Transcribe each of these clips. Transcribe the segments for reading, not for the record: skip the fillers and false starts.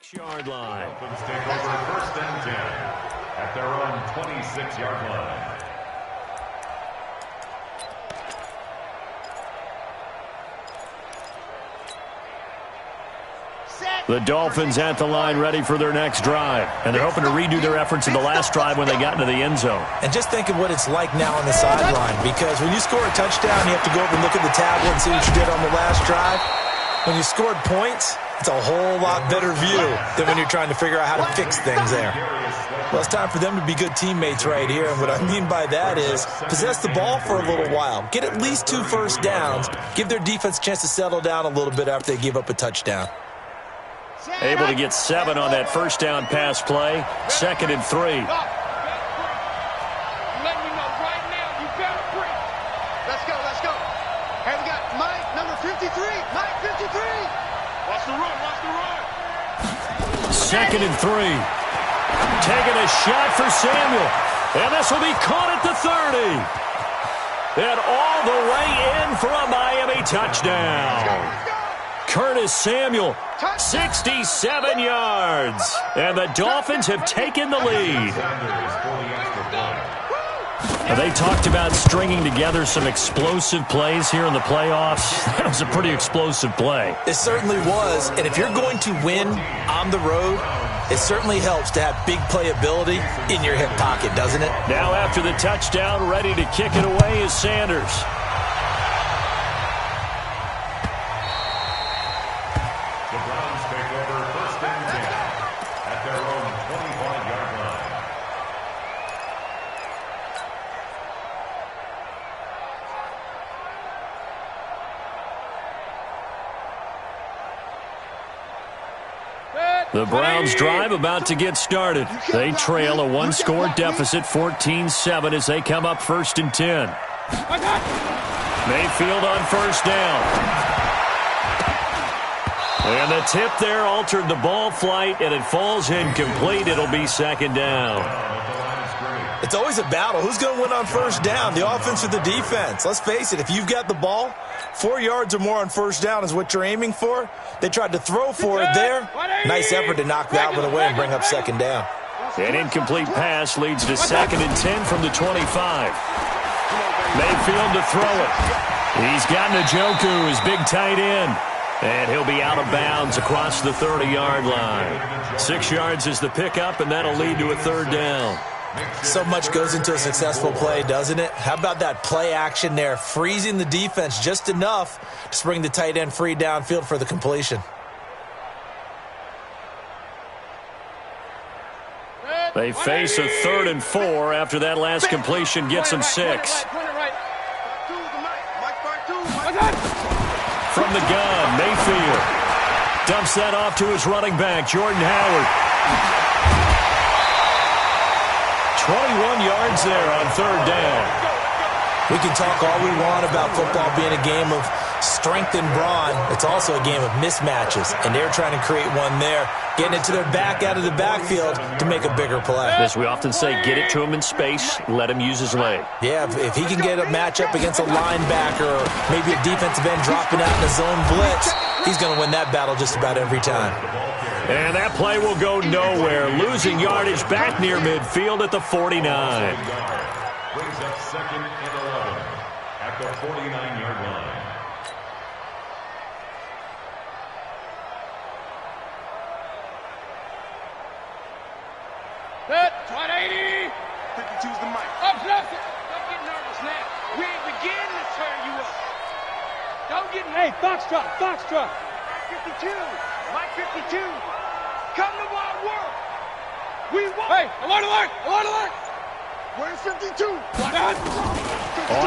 6-yard line. Dolphins take over 1st and 10 at their own 26-yard line. The Dolphins at the line ready for their next drive. And they're hoping to redo their efforts in the last drive when they got into the end zone. And just think of what it's like now on the sideline, because when you score a touchdown, you have to go over and look at the tablet and see what you did on the last drive. When you scored points, it's a whole lot better view than when you're trying to figure out how to fix things there. Well, it's time for them to be good teammates right here. And what I mean by that is possess the ball for a little while. Get at least 2 first downs. Give their defense a chance to settle down a little bit after they give up a touchdown. Able to get 7 on that first down pass play. 2nd and 3. Let's go. Hey, we got Mike, number 53. Mike, 53. Watch the run. 2nd and 3. Taking a shot for Samuel. And this will be caught at the 30. And all the way in for a Miami touchdown. Curtis Samuel, 67 yards. And the Dolphins have taken the lead. Now, they talked about stringing together some explosive plays here in the playoffs. That was a pretty explosive play. It certainly was. And if you're going to win on the road, it certainly helps to have big playability in your hip pocket, doesn't it? Now after the touchdown, ready to kick it away is Sanders. The Browns drive about to get started. They trail a 1-score deficit, 14-7, as they come up 1st and 10. Mayfield on 1st down. And the tip there altered the ball flight, and it falls incomplete. It'll be 2nd down. It's always a battle. Who's going to win on 1st down, the offense or the defense? Let's face it, if you've got the ball, 4 yards or more on 1st down is what you're aiming for. They tried to throw for it there. Nice effort to knock that one away and bring up 2nd down. An incomplete pass leads to 2nd and 10 from the 25. Mayfield to throw it. He's got Njoku, his big tight end. And he'll be out of bounds across the 30-yard line. 6 yards is the pickup, and that'll lead to a 3rd down. So much goes into a successful play, doesn't it? How about that play action there, freezing the defense just enough to bring the tight end free downfield for the completion. They face a 3rd and 4 after that last completion gets them 6. From the gun, Mayfield dumps that off to his running back, Jordan Howard. 21 yards there on 3rd down. We can talk all we want about football being a game of strength and brawn. It's also a game of mismatches, and they're trying to create one there, getting it to their back out of the backfield to make a bigger play. As we often say, get it to him in space, let him use his leg. Yeah, if he can get a matchup against a linebacker or maybe a defensive end dropping out in a zone blitz, he's going to win that battle just about every time. And that play will go nowhere. Losing yardage back near midfield at the 49. Brings up 2nd and 11 at the 49-yard line. Set, 180. 52's the mic. Up, Don't get nervous now. We ain't beginning to turn you up. Don't get nervous. Hey, Foxtrot. 52. Mike 52. Come to my work. We want. Hey, alert. Where's 52? On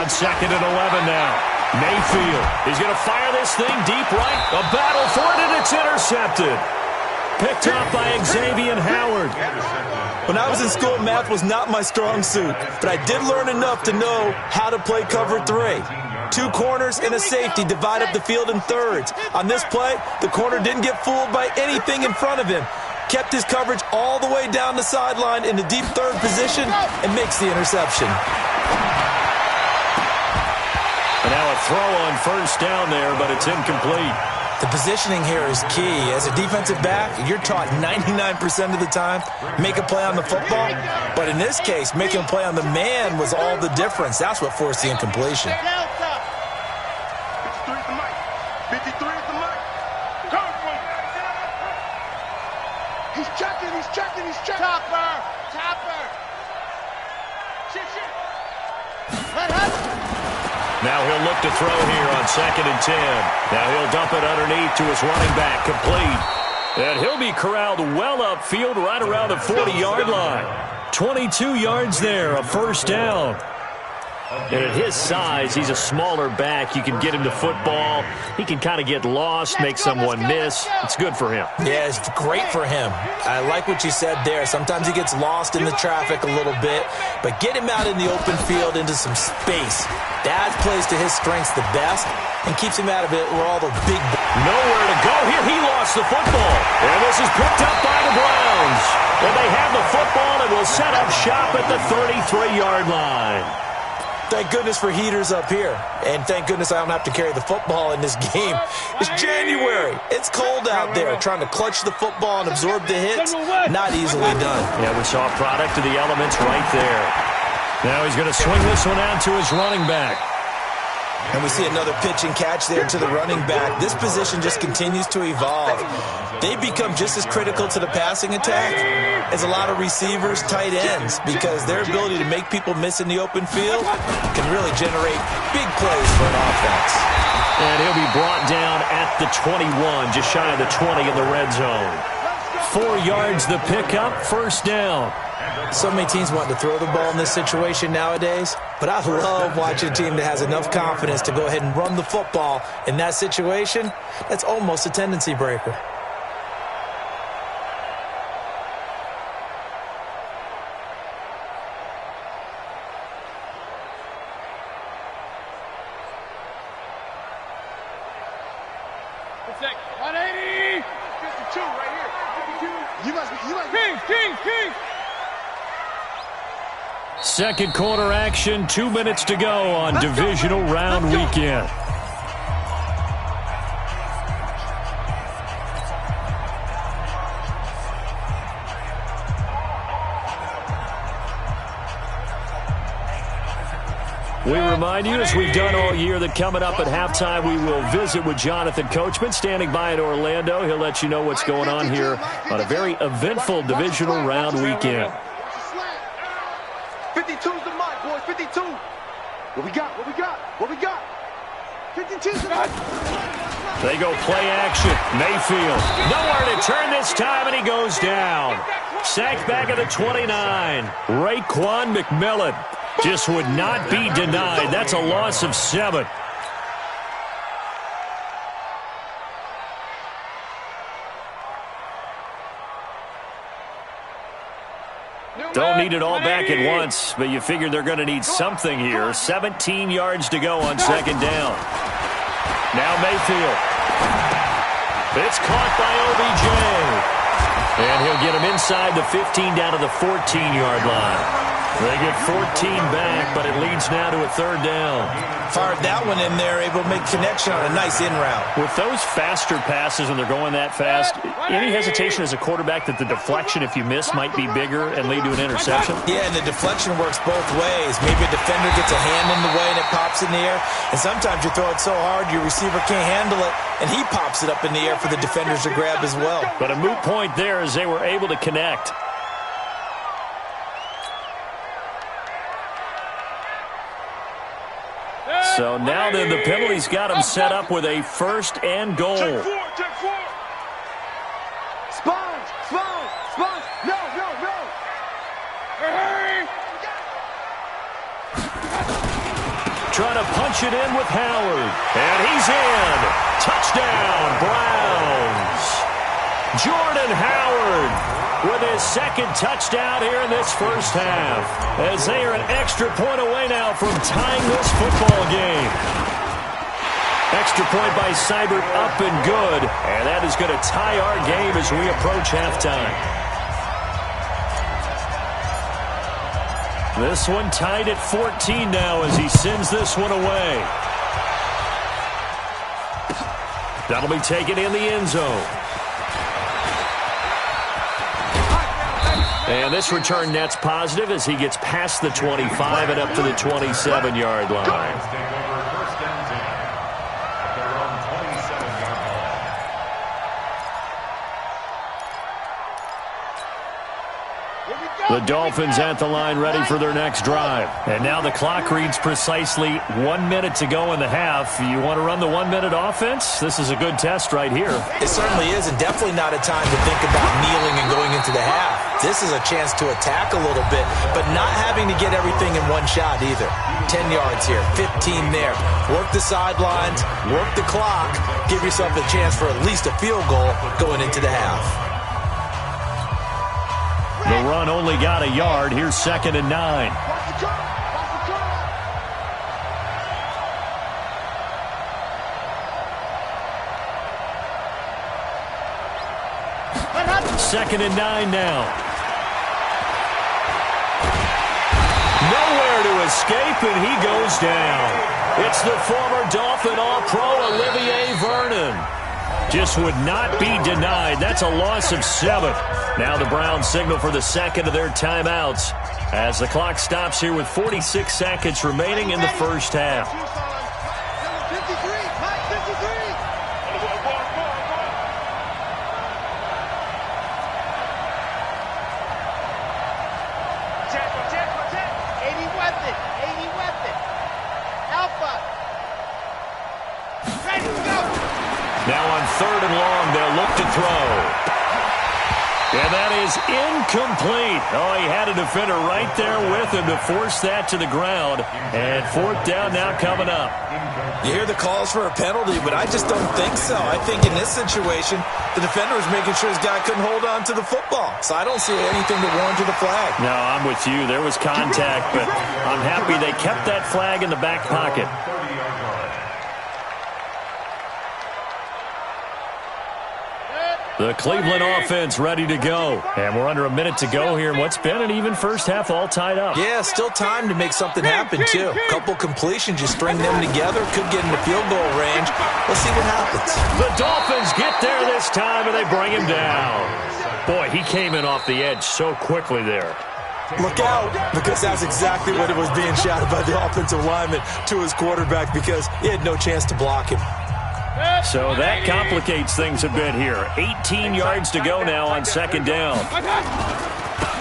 2nd and 11 now. Mayfield is going to fire this thing deep right. A battle for it, and it's intercepted. Picked up by Xavier Howard. When I was in school, math was not my strong suit, but I did learn enough to know how to play cover 3. 2 corners and a safety divide up the field in thirds. On this play, the corner didn't get fooled by anything in front of him. Kept his coverage all the way down the sideline in the deep 3rd position and makes the interception. And now a throw on 1st down there, but it's incomplete. The positioning here is key. As a defensive back, you're taught 99% of the time, make a play on the football. But in this case, making a play on the man was all the difference. That's what forced the incompletion. 53 is the mic. 53 is the mic. He's checking, he's checking, he's checking. Topper. Shit. Now he'll look to throw here on 2nd and 10. Now he'll dump it underneath to his running back, complete. And he'll be corralled well upfield right around the 40-yard line. 22 yards there, a first down. And at his size, he's a smaller back. You can get him to football. He can kind of get lost, make someone miss. It's good for him. Yeah, it's great for him. I like what you said there. Sometimes he gets lost in the traffic a little bit, but get him out in the open field into some space. That plays to his strengths the best and keeps him out of it where all the big... Nowhere to go here. He lost the football. And this is picked up by the Browns. And they have the football and will set up shop at the 33-yard line. Thank goodness for heaters up here. And thank goodness I don't have to carry the football in this game. It's January. It's cold out there. Trying to clutch the football and absorb the hits, not easily done. Yeah, we saw a product of the elements right there. Now he's going to swing this one out to his running back. And we see another pitch and catch there to the running back. This position just continues to evolve. They become just as critical to the passing attack as a lot of receivers, tight ends, because their ability to make people miss in the open field can really generate big plays for an offense. And he'll be brought down at the 21, just shy of the 20 in the red zone. 4 yards the pickup, first down. So many teams want to throw the ball in this situation nowadays, but I love watching a team that has enough confidence to go ahead and run the football in that situation. That's almost a tendency breaker. Protect. 180. 52 right here. 52. You must be. King. Second quarter action, 2 minutes to go on divisional round weekend. We remind you, as we've done all year, that coming up at halftime, we will visit with Jonathan Coachman, standing by in Orlando. He'll let you know what's going on here on a very eventful divisional round weekend. 52's the mic, boys. 52. What we got? 52's the mic. They go play action. Mayfield. Nowhere to turn this time, and he goes down. Sacked back at the 29. Raekwon McMillan just would not be denied. That's a loss of 7. Don't need it all back at once, but you figure they're going to need something here. 17 yards to go on second down. Now Mayfield. It's caught by OBJ. And he'll get him inside the 15 down to the 14-yard line. They get 14 back, but it leads now to a third down. Fired that one in there, able to make connection on a nice in route. With those faster passes when they're going that fast, any hesitation as a quarterback that the deflection, if you miss, might be bigger and lead to an interception? Yeah, and the deflection works both ways. Maybe a defender gets a hand in the way and it pops in the air. And sometimes you throw it so hard your receiver can't handle it, and he pops it up in the air for the defenders to grab as well. But a moot point there as they were able to connect. So now then the penalty's got him set up with a first and goal. Take four. Sponge. No. Hurry. Trying to punch it in with Howard. And he's in. Touchdown, Browns. Jordan Howard with his second touchdown here in this first half, as they are an extra point away now from tying this football game. Extra point by Seibert up and good, and that is going to tie our game as we approach halftime. This one tied at 14 now as he sends this one away. That'll be taken in the end zone. And this return net's positive as he gets past the 25 and up to the 27-yard line. The Dolphins at the line ready for their next drive. And now the clock reads precisely 1 minute to go in the half. You want to run the 1 minute offense? This is a good test right here. It certainly is, and definitely not a time to think about kneeling and going into the half. This is a chance to attack a little bit, but not having to get everything in one shot either. 10 yards here, 15 there. Work the sidelines, work the clock, give yourself a chance for at least a field goal going into the half. The run only got a yard. Here's 2nd and 9. Second and 9 now. Nowhere to escape, and he goes down. It's the former Dolphin All-Pro Olivier Vernon. Just would not be denied. That's a loss of 7. Now the Browns signal for the second of their timeouts as the clock stops here with 46 seconds remaining in the first half. Now on 3rd and long, they'll look to throw. And that is incomplete. Oh, he had a defender right there with him to force that to the ground. And 4th down now coming up. You hear the calls for a penalty, but I just don't think so. I think in this situation, the defender was making sure his guy couldn't hold on to the football. So I don't see anything to warrant the flag. No, I'm with you. There was contact, but I'm happy they kept that flag in the back pocket. The Cleveland offense ready to go. And we're under a minute to go here in what's been an even first half, all tied up. Yeah, still time to make something happen, too. A couple completions, you string them together, could get into field goal range. We'll see what happens. The Dolphins get there this time, and they bring him down. Boy, he came in off the edge so quickly there. Look out, because that's exactly what it was being shouted by the offensive lineman to his quarterback because he had no chance to block him. So that complicates things a bit here. 18 yards to go now on 2nd down.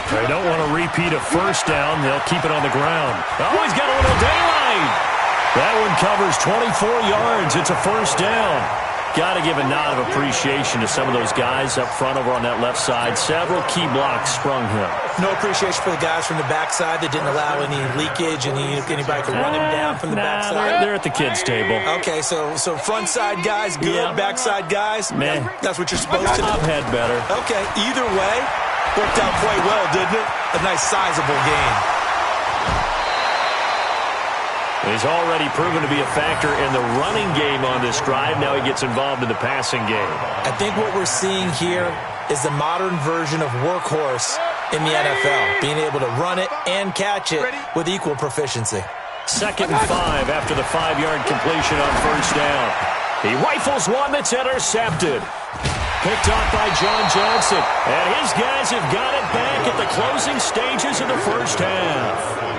They don't want to repeat a first down. They'll keep it on the ground. Oh, he's got a little daylight. That one covers 24 yards. It's a first down. Got to give a nod of appreciation to some of those guys up front over on that left side. Several key blocks sprung him. No appreciation for the guys from the backside that didn't allow any leakage and anybody could run him down from the backside. They're at the kids' table. Okay, so front side guys good, backside guys, man, that's what you're supposed to do. I've had better. Okay, either way, worked out quite well, didn't it? A nice sizable gain. He's already proven to be a factor in the running game on this drive. Now he gets involved in the passing game. I think what we're seeing here is the modern version of workhorse in the NFL, being able to run it and catch it with equal proficiency. 2nd and 5 after the 5-yard completion on first down. He rifles one that's intercepted. Picked off by John Johnson. And his guys have got it back at the closing stages of the first half.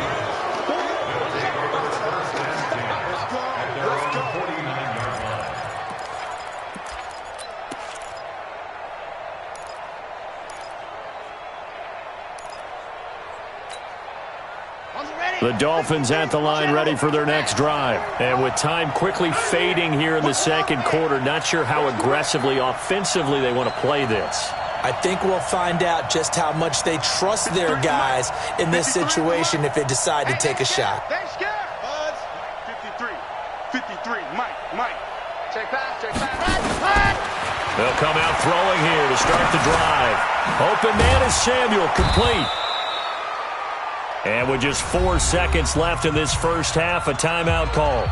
The Dolphins at the line ready for their next drive. And with time quickly fading here in the second quarter, not sure how aggressively, offensively they want to play this. I think we'll find out just how much they trust their guys in this situation if they decide to take a shot. 53, Mike. Check pass. They'll come out throwing here to start the drive. Open man is Samuel, complete. And with just 4 seconds left in this first half, a timeout call.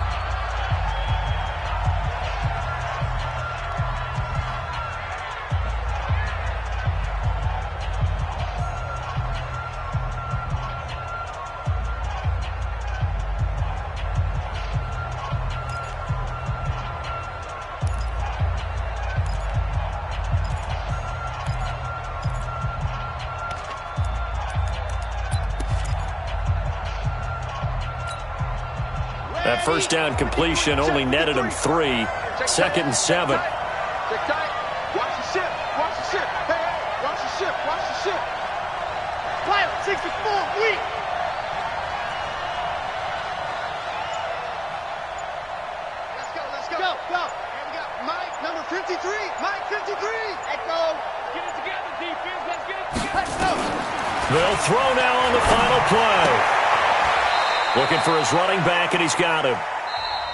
That first down completion only netted him 3. 2nd and 7. Check tight. Watch the ship. Watch the ship. Hey, watch the ship. Watch the ship. Pilot 64, weak. Let's go. Go. And we got Mike, number 53. Mike, 53. Echo. Get it together, defense. Let's get it together. Let's go. They'll throw now on the final play. Looking for his running back, and he's got him.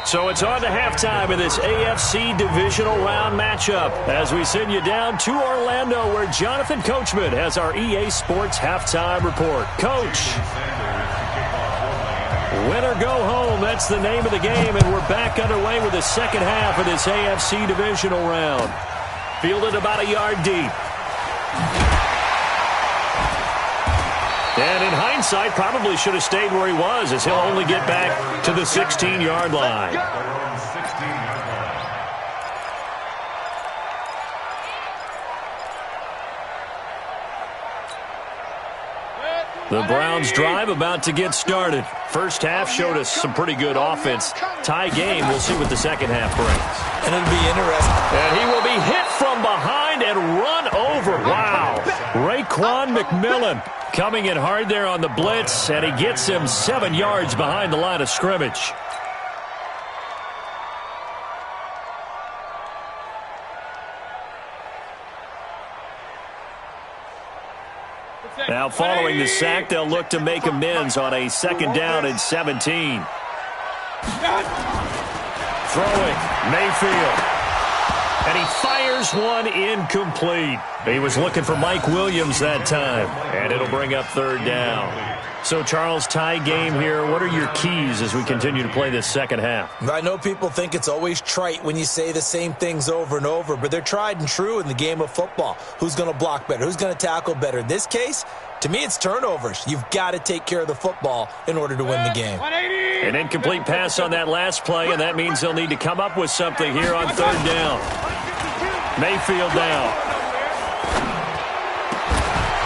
So it's on to halftime in this AFC divisional round matchup as we send you down to Orlando where Jonathan Coachman has our EA Sports halftime report. Coach. Win or go home, that's the name of the game, and we're back underway with the second half of this AFC divisional round. Fielded about a yard deep. And in hindsight, probably should have stayed where he was as he'll only get back to the 16-yard line. The Browns' drive about to get started. First half showed us some pretty good offense. Tie game, we'll see what the second half brings. And it'll be interesting. And he will be hit from behind and run over. Wow. Raekwon McMillan coming in hard there on the blitz, and he gets him 7 yards behind the line of scrimmage. Now following the sack, they'll look to make amends on a 2nd down and 17. Throwing, Mayfield. And he fires one incomplete. He was looking for Mike Williams that time. And it'll bring up 3rd down. So, Charles, tie game here. What are your keys as we continue to play this second half? I know people think it's always trite when you say the same things over and over, but they're tried and true in the game of football. Who's going to block better? Who's going to tackle better? In this case, to me, it's turnovers. You've got to take care of the football in order to win the game. An incomplete pass on that last play, and that means they'll need to come up with something here on 3rd down. Mayfield down.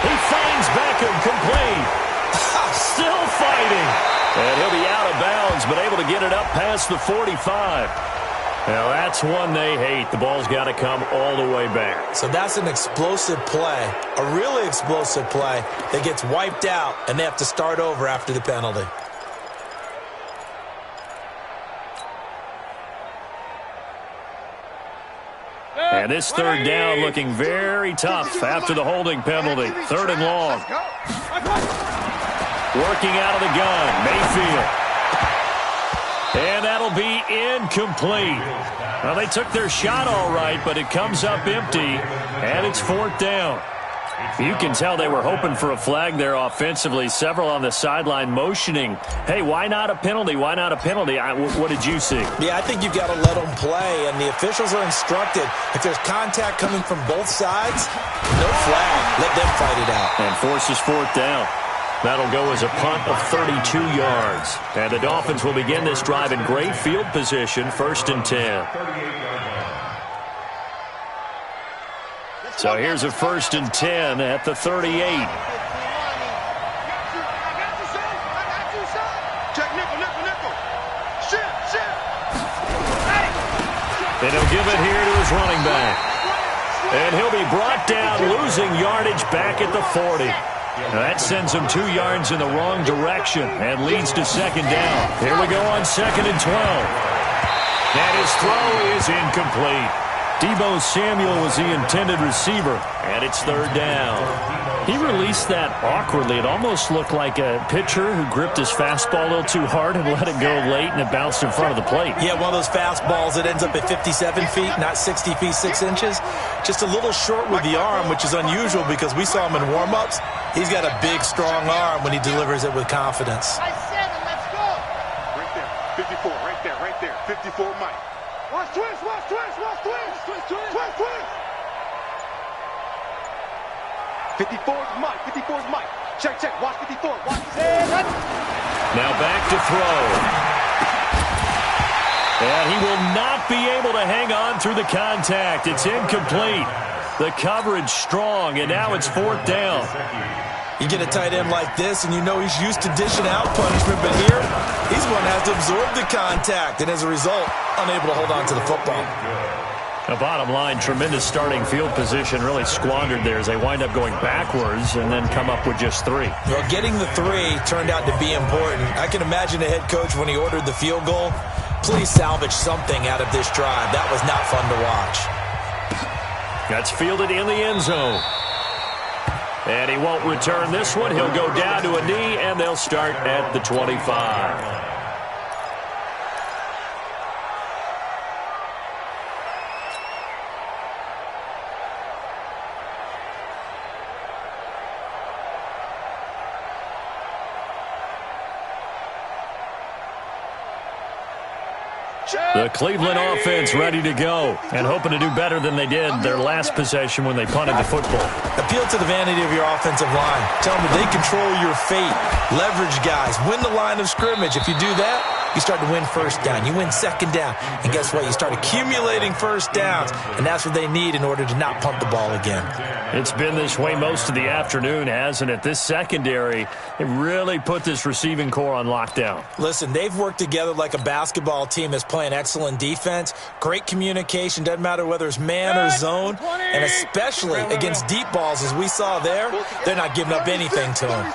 He finds Beckham complete. Still fighting. And he'll be out of bounds, but able to get it up past the 45. Now, that's one they hate. The ball's got to come all the way back. So that's an explosive play, a really explosive play that gets wiped out, and they have to start over after the penalty. And this 3rd down looking very tough after the holding penalty. 3rd and long. Working out of the gun, Mayfield. And that'll be incomplete. Well, they took their shot all right, but it comes up empty, and it's 4th down. You can tell they were hoping for a flag there offensively. Several on the sideline motioning, hey, why not a penalty? Why not a penalty? What did you see? Yeah, I think you've got to let them play, and the officials are instructed. If there's contact coming from both sides, no flag. Let them fight it out. And forces 4th down. That'll go as a punt of 32 yards. And the Dolphins will begin this drive in great field position, 1st and 10. So here's a 1st and 10 at the 38. Check nickel. Shit. And he'll give it here to his running back. And he'll be brought down, losing yardage back at the 40. Now that sends him 2 yards in the wrong direction and leads to 2nd down. Here we go on 2nd and 12. And his throw is incomplete. Deebo Samuel was the intended receiver, and it's 3rd down. He released that awkwardly. It almost looked like a pitcher who gripped his fastball a little too hard and let it go late, and it bounced in front of the plate. Yeah, one of those fastballs that ends up at 57 feet, not 60 feet, 6 inches. Just a little short with the arm, which is unusual because we saw him in warm-ups. He's got a big, strong arm when he delivers it with confidence. Let's go. Right there, 54, right there. 54, Mike. Watch twist. 54's Mike. Check. Watch 54. Watch. Now back to throw. And he will not be able to hang on through the contact. It's incomplete. The coverage strong, and now it's 4th down. You get a tight end like this, and you know he's used to dishing out punishment, but here, he's one that has to absorb the contact, and as a result, unable to hold on to the football. The bottom line, tremendous starting field position, really squandered there as they wind up going backwards and then come up with just 3. Well, getting the 3 turned out to be important. I can imagine the head coach when he ordered the field goal. Please salvage something out of this drive. That was not fun to watch. That's fielded in the end zone. And he won't return this one. He'll go down to a knee, and they'll start at the 25. The Cleveland offense ready to go and hoping to do better than they did their last possession when they punted the football. Appeal to the vanity of your offensive line. Tell them that they control your fate. Leverage guys. Win the line of scrimmage. If you do that, you start to win first down. You win second down. And guess what? You start accumulating first downs. And that's what they need in order to not punt the ball again. It's been this way most of the afternoon, hasn't it? This secondary, it really put this receiving core on lockdown. Listen, they've worked together like a basketball team that's playing excellent defense. Great communication. Doesn't matter whether it's man or zone. And especially against deep balls, as we saw there, they're not giving up anything to them.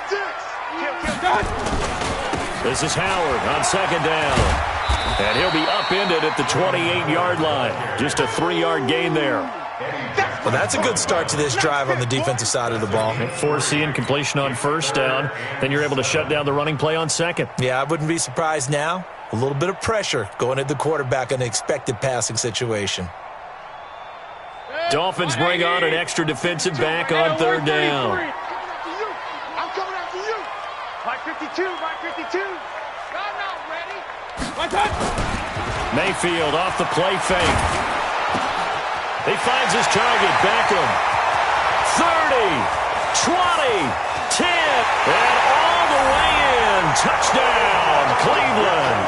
This is Howard on second down. And he'll be upended at the 28-yard line. Just a 3-yard gain there. Well, that's a good start to this drive on the defensive side of the ball. Forcing completion on first down. Then you're able to shut down the running play on second. Yeah, I wouldn't be surprised now. A little bit of pressure going at the quarterback in an expected passing situation. Dolphins bring on an extra defensive back on third down. I'm coming after you. My 52, my 52. I'm not ready. My touch. Mayfield off the play fake. He finds his target, Beckham. 30, 20, 10, and all the way in. Touchdown, Cleveland.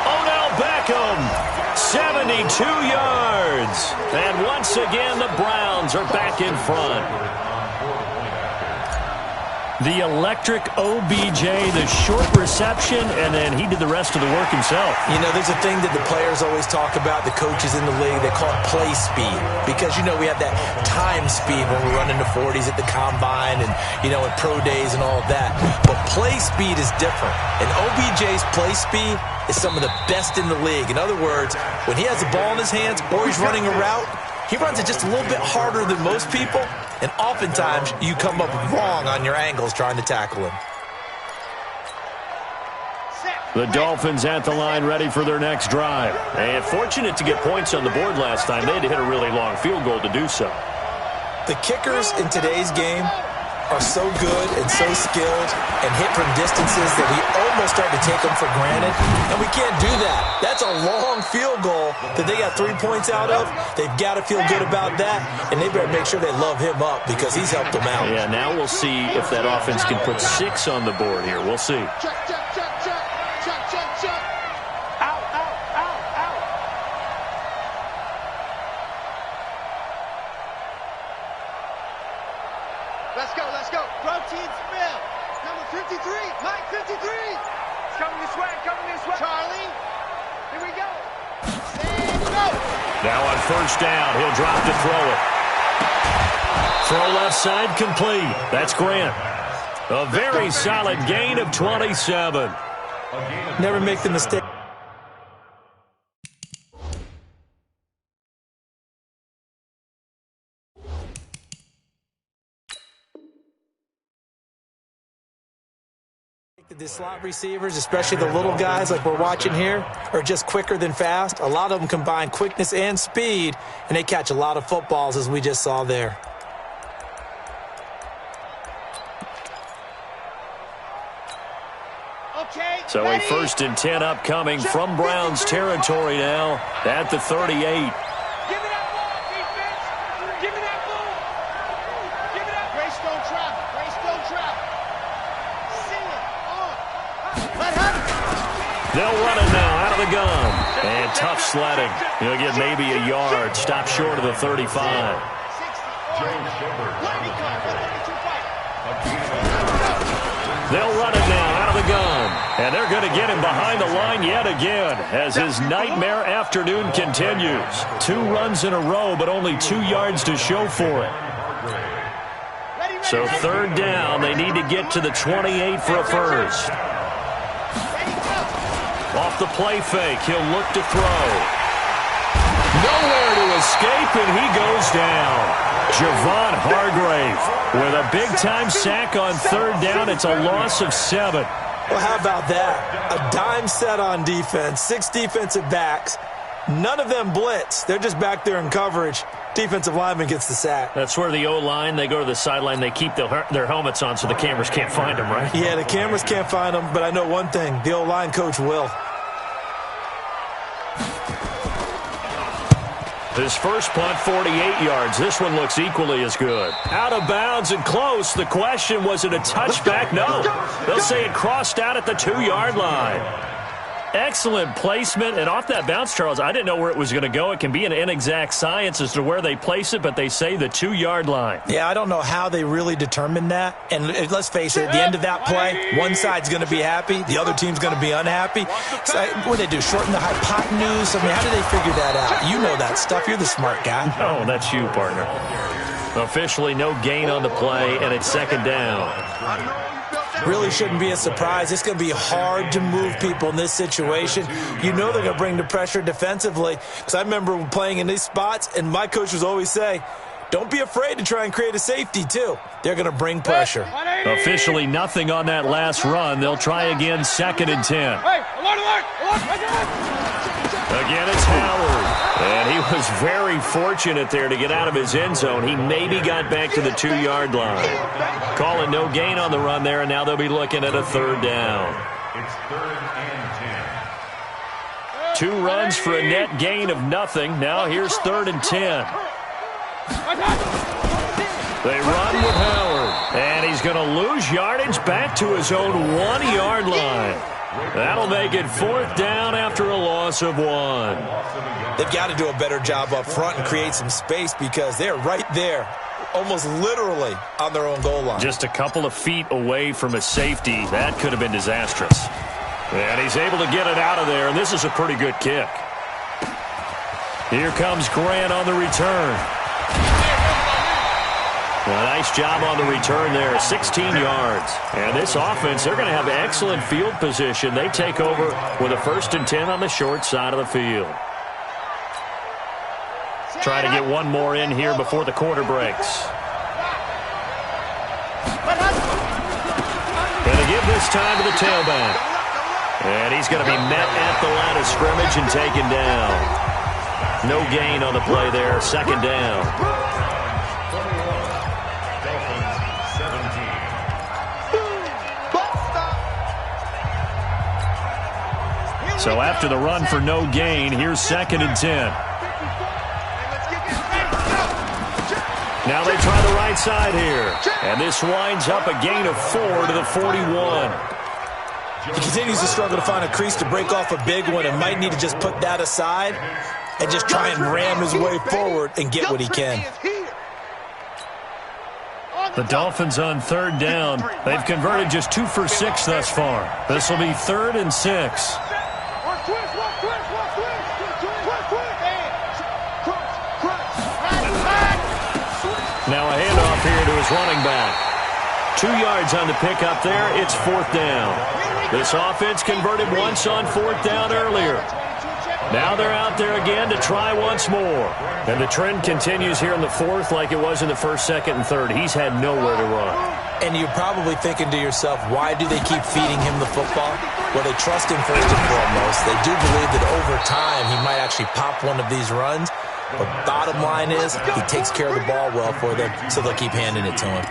Odell Beckham, 72 yards. And once again, the Browns are back in front. The electric OBJ, the short reception, and then he did the rest of the work himself. You know, there's a thing that the players always talk about, the coaches in the league, they call it play speed. Because, you know, we have that time speed when we're running the 40s at the combine and, you know, at pro days and all of that. But play speed is different. And OBJ's play speed is some of the best in the league. In other words, when he has the ball in his hands or he's running a route, he runs it just a little bit harder than most people, and oftentimes you come up wrong on your angles trying to tackle him. The Dolphins at the line ready for their next drive. And fortunate to get points on the board last time. They had to hit a really long field goal to do so. The kickers in today's game are so good and so skilled and hit from distances that we almost start to take them for granted, and we can't do that. That's a long field goal that they got 3 points out of. They've got to feel good about that, and they better make sure they love him up because he's helped them out. Yeah, now we'll see if that offense can put 6 on the board here. We'll see. Check, check, check, check. Check, check, check. Out, out, out, out. Let's go, let's go. Protein spell. Number 53, Mike 53. It's coming this way, coming this way. Charlie, here we go. And go. Now on first down, he'll drop to throw it. Throw left side complete. That's Grant. A very solid gain of 27. Never make the mistake. The slot receivers, especially the little guys like we're watching here, are just quicker than fast. A lot of them combine quickness and speed, and they catch a lot of footballs, as we just saw there. Okay, So a 1st and 10 upcoming from Browns territory now at the 38. Give me that ball, defense. Give me that ball. Give me that. Greystone travel. Greystone travel. Sing it on. Let him. They'll run it now out of the gun. And tough sledding. He'll get maybe a yard. Stop short of the 35. 60. Let me go. Let me get you fight. They'll run it now out of the gun. And they're going to get him behind the line yet again as his nightmare afternoon continues. 2 runs in a row, but only 2 yards to show for it. So 3rd down, they need to get to the 28 for a first. Off the play fake, he'll look to throw. Nowhere to escape, and he goes down. Javon Hargrave with a big-time sack on 3rd down. It's a loss of 7. Well, how about that? A dime set on defense, 6 defensive backs. None of them blitz. They're just back there in coverage. Defensive lineman gets the sack. That's where the O-line, they go to the sideline, they keep their helmets on so the cameras can't find them, right? Yeah, the cameras can't find them, but I know one thing. The O-line coach will. His first punt, 48 yards. This one looks equally as good. Out of bounds and close. The question, was it a touchback? No. They'll say it crossed out at the 2-yard line. Excellent placement. And off that bounce, Charles, I didn't know where it was going to go. It can be an inexact science as to where they place it, but they say the 2-yard line. Yeah, I don't know how they really determined that. And let's face it, at the end of that play, one side's going to be happy, the other team's going to be unhappy. So, what do they do, shorten the hypotenuse? I mean, how do they figure that out? You know that stuff. You're the smart guy. Oh, that's you, partner. Officially no gain on the play, and it's 2nd down. Really shouldn't be a surprise. It's going to be hard to move people in this situation. You know they're going to bring the pressure defensively. Because I remember playing in these spots, and my coach was always say, don't be afraid to try and create a safety, too. They're going to bring pressure. Officially nothing on that last run. They'll try again, 2nd and 10. Again, it's Howard. And he was very fortunate there to get out of his end zone. He maybe got back to the 2-yard line. Calling no gain on the run there, and now they'll be looking at a 3rd down. It's 3rd and 2 runs for a net gain of nothing. Now here's 3rd and 10. They run with Howard, and he's going to lose yardage back to his own 1-yard line. That'll make it 4th down after a loss of 1. They've got to do a better job up front and create some space because they're right there, almost literally on their own goal line. Just a couple of feet away from a safety. That could have been disastrous. And he's able to get it out of there, and this is a pretty good kick. Here comes Grant on the return. A nice job on the return there, 16 yards. And this offense, they're going to have excellent field position. They take over with a 1st and 10 on the short side of the field. Try to get one more in here before the quarter breaks. And they give this time to the tailback. And he's going to be met at the line of scrimmage and taken down. No gain on the play there, 2nd down. So after the run for no gain, here's 2nd and 10. Now they try the right side here. And this winds up a gain of 4 to the 41. He continues to struggle to find a crease to break off a big one and might need to just put that aside and just try and ram his way forward and get what he can. The Dolphins on 3rd down. They've converted just 2 for 6 thus far. This will be 3rd and 6. Now a handoff here to his running back. 2 yards on the pickup there. It's 4th down. This offense converted once on 4th down earlier. Now they're out there again to try once more. And the trend continues here in the 4th like it was in the 1st, 2nd, and 3rd. He's had nowhere to run. And you're probably thinking to yourself, why do they keep feeding him the football? Well, they trust him first and foremost. They do believe that over time he might actually pop one of these runs. But bottom line is, he takes care of the ball well for them, so they'll keep handing it to him.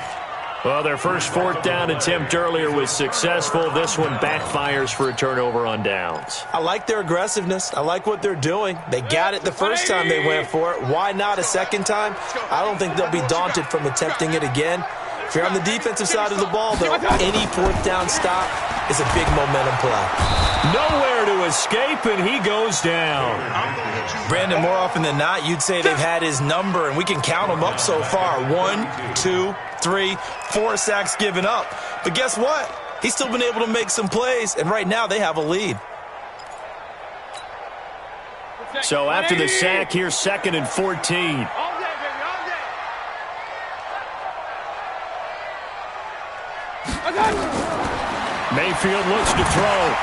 Well, their first 4th down attempt earlier was successful. This one backfires for a turnover on downs. I like their aggressiveness. I like what they're doing. They got it the first time they went for it. Why not a second time? I don't think they'll be daunted from attempting it again. If you're on the defensive side of the ball, though, any 4th down stop is a big momentum play. Nowhere to escape, and he goes down. Brandon, more often than not, you'd say they've had his number, and we can count them up so far. 1, 2, 3, 4 sacks given up. But guess what? He's still been able to make some plays, and right now they have a lead. So after the sack, here's 2nd and 14. All day, baby, all day. Mayfield looks to throw.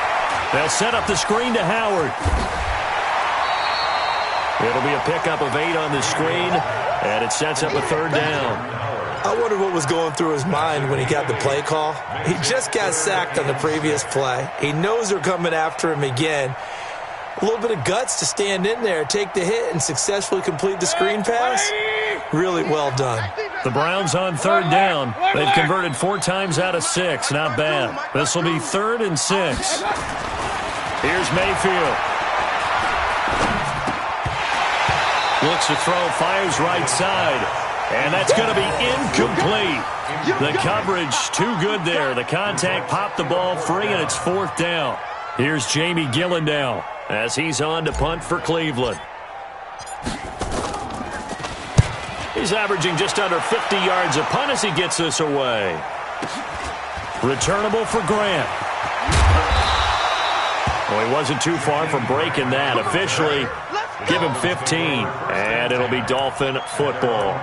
They'll set up the screen to Howard. It'll be a pickup of 8 on the screen, and it sets up a 3rd down. I wonder what was going through his mind when he got the play call. He just got sacked on the previous play. He knows they're coming after him again. A little bit of guts to stand in there, take the hit, and successfully complete the screen pass. Really well done. The Browns on 3rd down. They've converted 4 times out of 6. Not bad. This will be 3rd and 6. Here's Mayfield. Looks to throw, fires right side. And that's going to be incomplete. The coverage too good there. The contact popped the ball free, and it's 4th down. Here's Jamie Gillen now as he's on to punt for Cleveland. He's averaging just under 50 yards a punt as he gets this away. Returnable for Grant. Well, he wasn't too far from breaking that. Officially, give him 15, and it'll be Dolphin football.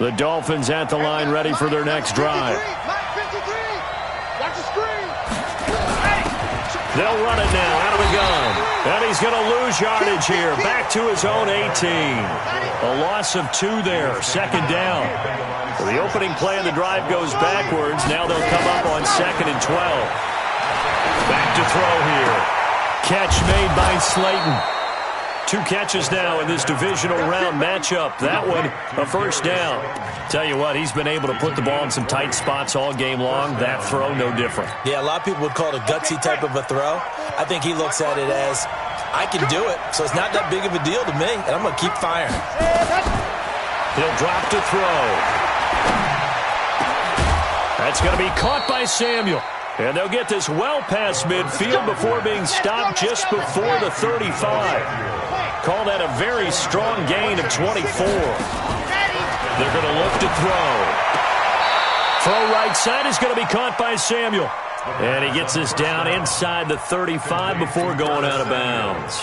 The Dolphins at the line, ready for their next drive. They'll run it now out of the gun. And he's going to lose yardage here. Back to his own 18. A loss of 2 there. 2nd down. Well, the opening play of the drive goes backwards. Now they'll come up on 2nd and 12. Back to throw here. Catch made by Slayton. 2 catches now in this divisional round matchup. That one, a 1st down. Tell you what, he's been able to put the ball in some tight spots all game long. That throw, no different. Yeah, a lot of people would call it a gutsy type of a throw. I think he looks at it as, I can do it, so it's not that big of a deal to me, and I'm going to keep firing. He'll drop to throw. That's going to be caught by Samuel. And they'll get this well past midfield before being stopped just before the 35. Call that a very strong gain of 24. They're going to look to throw. Throw right side is going to be caught by Samuel. And he gets this down inside the 35 before going out of bounds.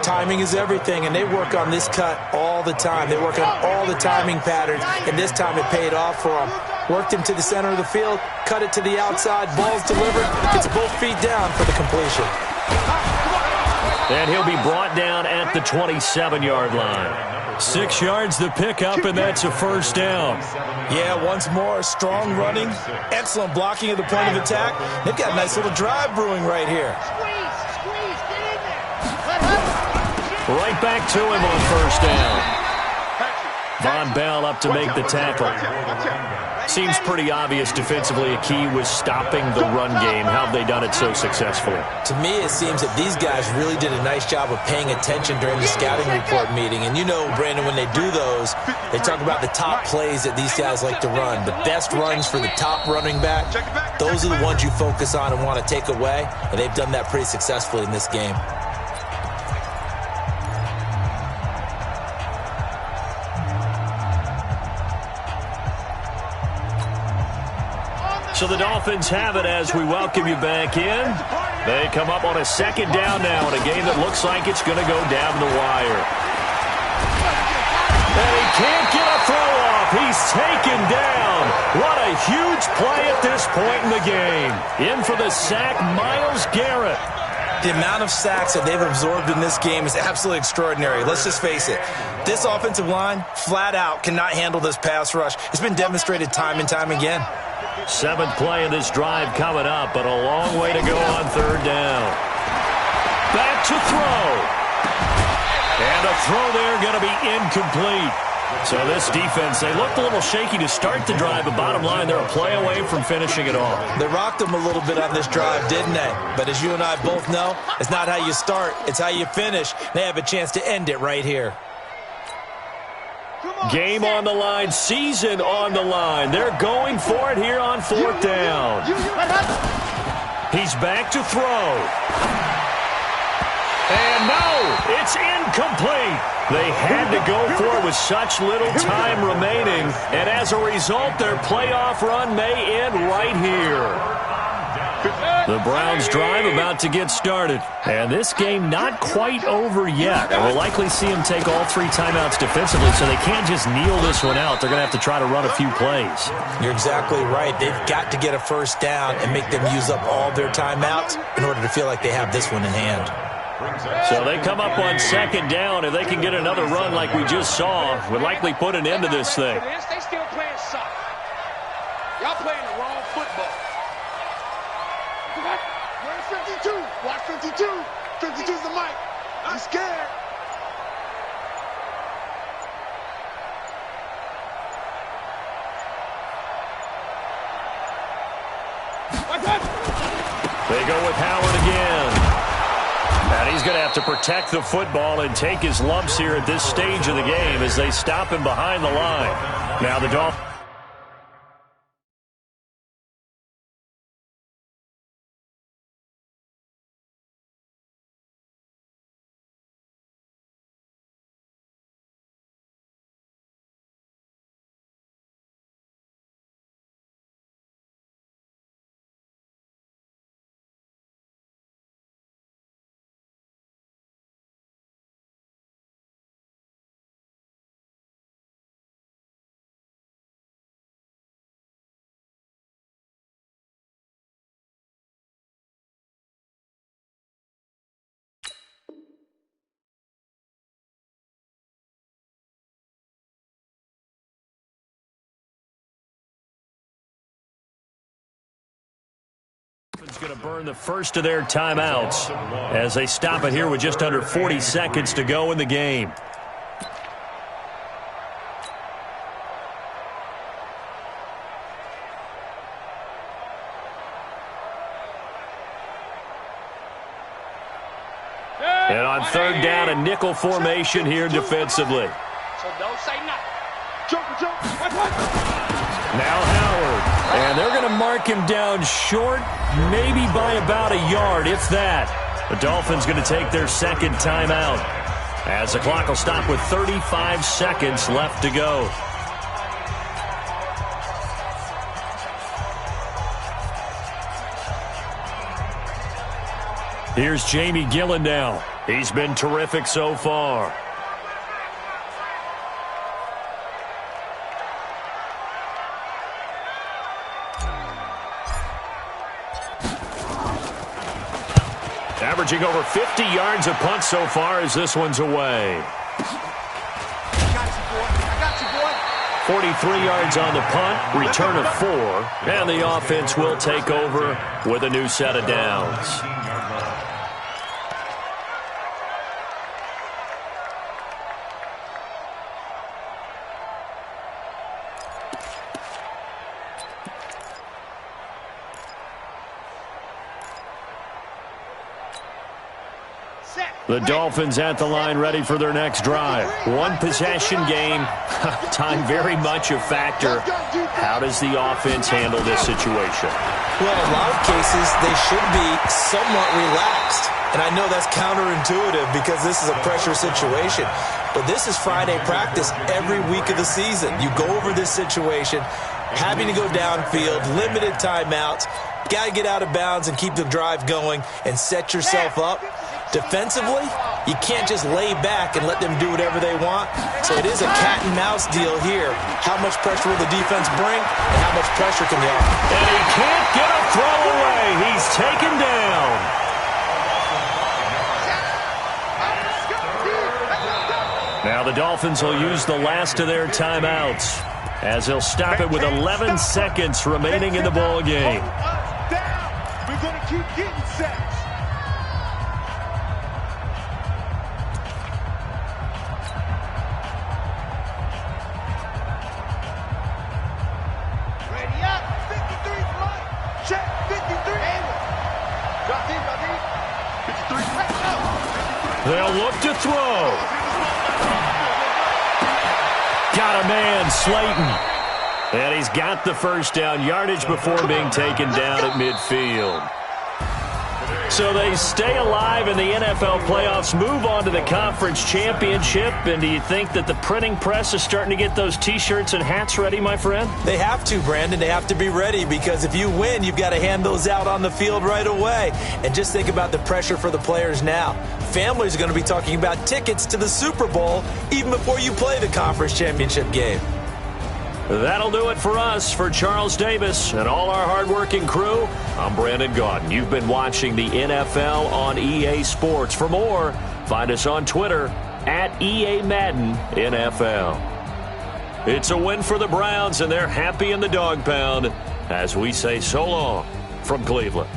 Timing is everything, and they work on this cut all the time. They work on all the timing patterns, and this time it paid off for them. Worked him to the center of the field, cut it to the outside, ball's delivered, gets both feet down for the completion. And he'll be brought down at the 27-yard line. 6 yards the pickup, and that's a 1st down. Yeah, once more, strong running, excellent blocking at the point of attack. They've got a nice little drive brewing right here. Right back to him on 1st down. Von Bell up to make the tackle. Seems pretty obvious defensively a key was stopping the run game. How have they done it so successfully? To me, it seems that these guys really did a nice job of paying attention during the scouting report meeting. And you know, Brandon, when they do those, they talk about the top plays that these guys like to run. The best runs for the top running back, those are the ones you focus on and want to take away. And they've done that pretty successfully in this game. So the Dolphins have it as we welcome you back in. They come up on a 2nd down now in a game that looks like it's going to go down the wire. And he can't get a throw off. He's taken down. What a huge play at this point in the game. In for the sack, Myles Garrett. The amount of sacks that they've absorbed in this game is absolutely extraordinary. Let's just face it. This offensive line, flat out, cannot handle this pass rush. It's been demonstrated time and time again. 7th play of this drive coming up, but a long way to go on 3rd down. Back to throw. And a throw there going to be incomplete. So this defense, they looked a little shaky to start the drive, but bottom line, they're a play away from finishing it off. They rocked them a little bit on this drive, didn't they? But as you and I both know, it's not how you start, it's how you finish. They have a chance to end it right here. Game on the line, season on the line. They're going for it here on 4th down. He's back to throw. And no, it's incomplete. They had to go for it with such little time remaining. And as a result, their playoff run may end right here. The Browns drive about to get started. And this game not quite over yet. And we'll likely see them take all 3 timeouts defensively, so they can't just kneel this one out. They're going to have to try to run a few plays. You're exactly right. They've got to get a first down and make them use up all their timeouts in order to feel like they have this one in hand. So they come up on second down. If they can get another run like we just saw, would likely put an end to this thing. They still playing soccer. Y'all playing the wrong football. Where's 52? Watch 52. 52's the mic. I'm scared. They go with Howard again. And he's going to have to protect the football and take his lumps here at this stage of the game as they stop him behind the line. Now the Dolphins. Going to burn the first of their timeouts as they stop it here with just under 40 seconds to go in the game. And on third down, a nickel formation here defensively. So don't say nothing. Now Howard. And they're going to mark him down short, maybe by about a yard, if that. The Dolphins going to take their second timeout as the clock will stop with 35 seconds left to go. Here's Jamie Gillen now. He's been terrific so far. Averaging over 50 yards a punt so far as this one's away. I got you, boy. 43 yards on the punt, return of 4, and the offense will take over with a new set of downs. The Dolphins at the line ready for their next drive. One possession game. Time very much a factor. How does the offense handle this situation? Well, in a lot of cases, they should be somewhat relaxed. And I know that's counterintuitive because this is a pressure situation. But this is Friday practice every week of the season. You go over this situation, having to go downfield, limited timeouts, got to get out of bounds and keep the drive going and set yourself up. Defensively, you can't just lay back and let them do whatever they want. So it is a cat and mouse deal here. How much pressure will the defense bring and how much pressure can the offense? And he can't get a throw away. He's taken down. Now the Dolphins will use the last of their timeouts as they'll stop it with 11 seconds remaining in the ball game. We're going to keep getting sacks. Ready up. 53's mine. Check. 53. Drop deep, drop deep. 53. They'll look to throw. Got a man, Slayton. And he's got the first down, yardage before being taken down at midfield. So they stay alive in the NFL playoffs, move on to the conference championship, and do you think that the printing press is starting to get those T-shirts and hats ready, my friend? They have to, Brandon. They have to be ready because if you win, you've got to hand those out on the field right away. And just think about the pressure for the players now. Families are going to be talking about tickets to the Super Bowl even before you play the conference championship game. That'll do it for us. For Charles Davis and all our hardworking crew, I'm Brandon Gaudin. You've been watching the NFL on EA Sports. For more, find us on Twitter at EA Madden NFL. It's a win for the Browns, and they're happy in the dog pound as we say so long from Cleveland.